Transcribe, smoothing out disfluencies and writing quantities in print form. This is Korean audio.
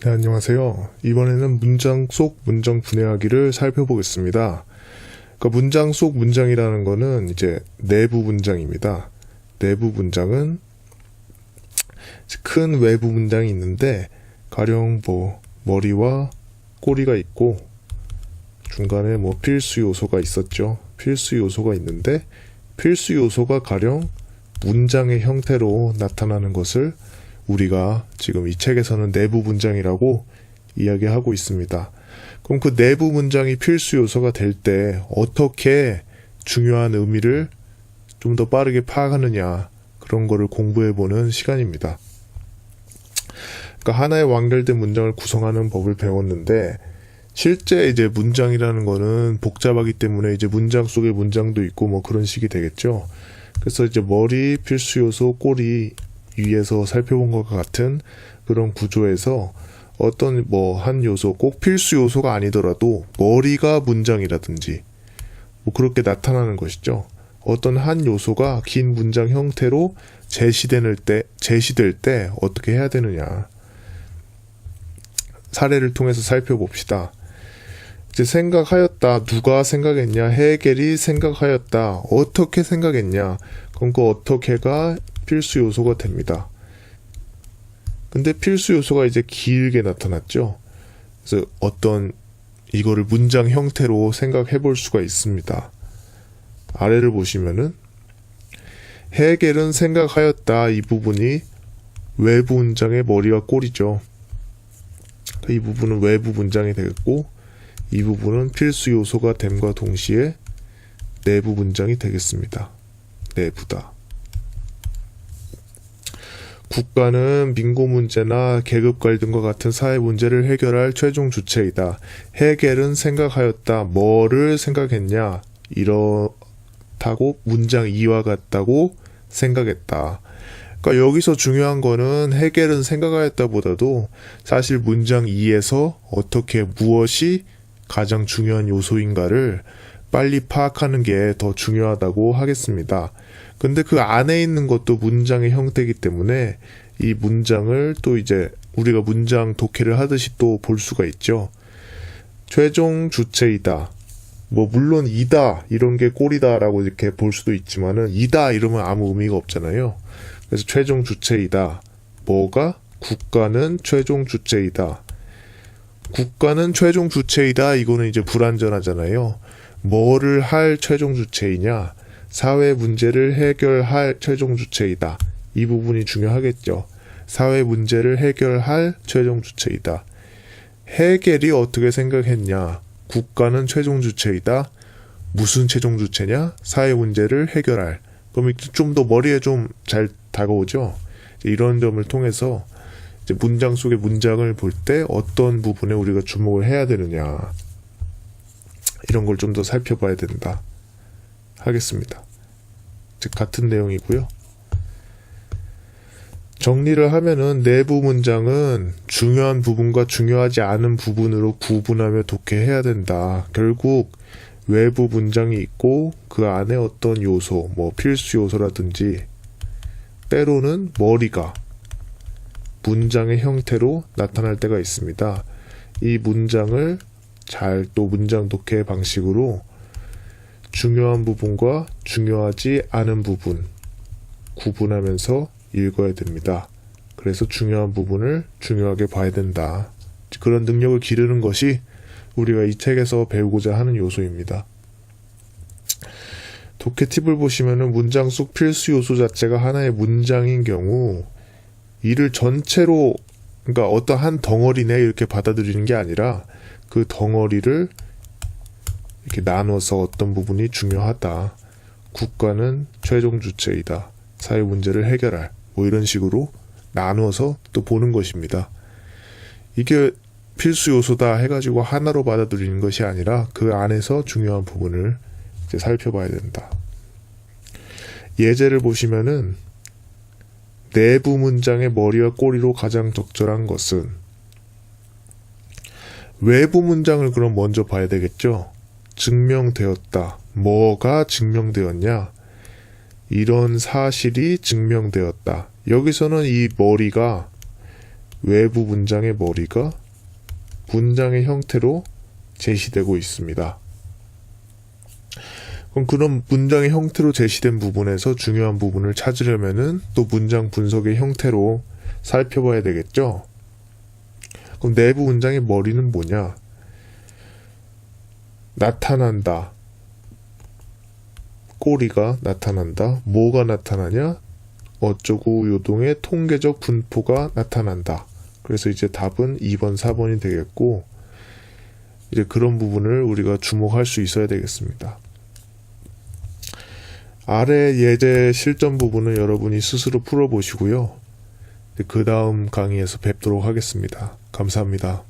네, 안녕하세요. 이번에는 문장 속 문장 분해하기를 살펴보겠습니다. 그러니까 문장 속 문장이라는 거는 이제 내부 문장입니다. 내부 문장은 큰 외부 문장이 있는데 가령 머리와 꼬리가 있고 중간에 필수 요소가 있었죠. 필수 요소가 있는데 필수 요소가 가령 문장의 형태로 나타나는 것을 우리가 지금 이 책에서는 내부 문장이라고 이야기하고 있습니다. 그럼 그 내부 문장이 필수 요소가 될 때 어떻게 중요한 의미를 좀 더 빠르게 파악하느냐, 그런 거를 공부해보는 시간입니다. 그러니까 하나의 완결된 문장을 구성하는 법을 배웠는데, 실제 이제 문장이라는 거는 복잡하기 때문에 이제 문장 속에 문장도 있고 그런 식이 되겠죠. 그래서 이제 머리, 필수 요소, 꼬리 위에서 살펴본 것과 같은 그런 구조에서 어떤 한 요소, 꼭 필수 요소가 아니더라도 머리가 문장이라든지 그렇게 나타나는 것이죠. 어떤 한 요소가 긴 문장 형태로 제시될 때 어떻게 해야 되느냐. 사례를 통해서 살펴봅시다. 이제 생각하였다. 누가 생각했냐? 헤겔이 생각하였다. 어떻게 생각했냐? 그럼 그 어떻게가 필수 요소가 됩니다. 근데 필수 요소가 이제 길게 나타났죠. 그래서 이거를 문장 형태로 생각해 볼 수가 있습니다. 아래를 보시면은 헤겔은 생각하였다. 이 부분이 외부 문장의 머리와 꼬리죠. 이 부분은 외부 문장이 되겠고, 이 부분은 필수 요소가 됨과 동시에 내부 문장이 되겠습니다. 내부다. 국가는 민고 문제나 계급 갈등과 같은 사회 문제를 해결할 최종 주체이다. 헤겔은 생각하였다. 뭐를 생각했냐? 이렇다고 문장 2와 같다고 생각했다. 그러니까 여기서 중요한 거는 헤겔은 생각하였다 보다도 사실 문장 2에서 어떻게 무엇이 가장 중요한 요소인가를 빨리 파악하는 게 더 중요하다고 하겠습니다. 근데 그 안에 있는 것도 문장의 형태이기 때문에 이 문장을 또 이제 우리가 문장 독해를 하듯이 또 볼 수가 있죠. 최종 주체이다. 물론 이다, 이런 게 꼴이다라고 이렇게 볼 수도 있지만은 이다 이러면 아무 의미가 없잖아요. 그래서 최종 주체이다. 국가는 최종 주체이다. 국가는 최종 주체이다. 이거는 이제 불완전하잖아요. 뭐를 할 최종 주체이냐? 사회 문제를 해결할 최종 주체이다. 이 부분이 중요하겠죠. 사회 문제를 해결할 최종 주체이다. 헤겔이 어떻게 생각했냐? 국가는 최종 주체이다. 무슨 최종 주체냐? 사회 문제를 해결할. 그럼 좀 더 머리에 좀 잘 다가오죠. 이런 점을 통해서 이제 문장 속의 문장을 볼 때 어떤 부분에 우리가 주목을 해야 되느냐, 이런 걸 좀 더 살펴봐야 된다 하겠습니다. 즉 같은 내용이고요. 정리를 하면은 내부 문장은 중요한 부분과 중요하지 않은 부분으로 구분하며 독해해야 된다. 결국 외부 문장이 있고 그 안에 어떤 요소, 필수 요소라든지 때로는 머리가 문장의 형태로 나타날 때가 있습니다. 이 문장을 잘 또 문장 독해 방식으로 중요한 부분과 중요하지 않은 부분 구분하면서 읽어야 됩니다. 그래서 중요한 부분을 중요하게 봐야 된다. 그런 능력을 기르는 것이 우리가 이 책에서 배우고자 하는 요소입니다. 독해 팁을 보시면은 문장 속 필수 요소 자체가 하나의 문장인 경우 이를 전체로, 그러니까 어떤 한 덩어리네 이렇게 받아들이는 게 아니라 그 덩어리를 이렇게 나눠서 어떤 부분이 중요하다. 국가는 최종 주체이다. 사회 문제를 해결할. 이런 식으로 나눠서 또 보는 것입니다. 이게 필수 요소다 해가지고 하나로 받아들이는 것이 아니라 그 안에서 중요한 부분을 이제 살펴봐야 된다. 예제를 보시면은 내부 문장의 머리와 꼬리로 가장 적절한 것은, 외부 문장을 그럼 먼저 봐야 되겠죠. 증명되었다. 뭐가 증명되었냐? 이런 사실이 증명되었다. 여기서는 이 머리가 외부 문장의 머리가 문장의 형태로 제시되고 있습니다. 그럼 그런 문장의 형태로 제시된 부분에서 중요한 부분을 찾으려면은 또 문장 분석의 형태로 살펴봐야 되겠죠? 그럼 내부 문장의 머리는 뭐냐? 나타난다. 꼬리가 나타난다. 뭐가 나타나냐? 어쩌고 요동의 통계적 분포가 나타난다. 그래서 이제 답은 2번, 4번이 되겠고, 이제 그런 부분을 우리가 주목할 수 있어야 되겠습니다. 아래 예제 실전 부분은 여러분이 스스로 풀어보시고요. 그 다음 강의에서 뵙도록 하겠습니다. 감사합니다.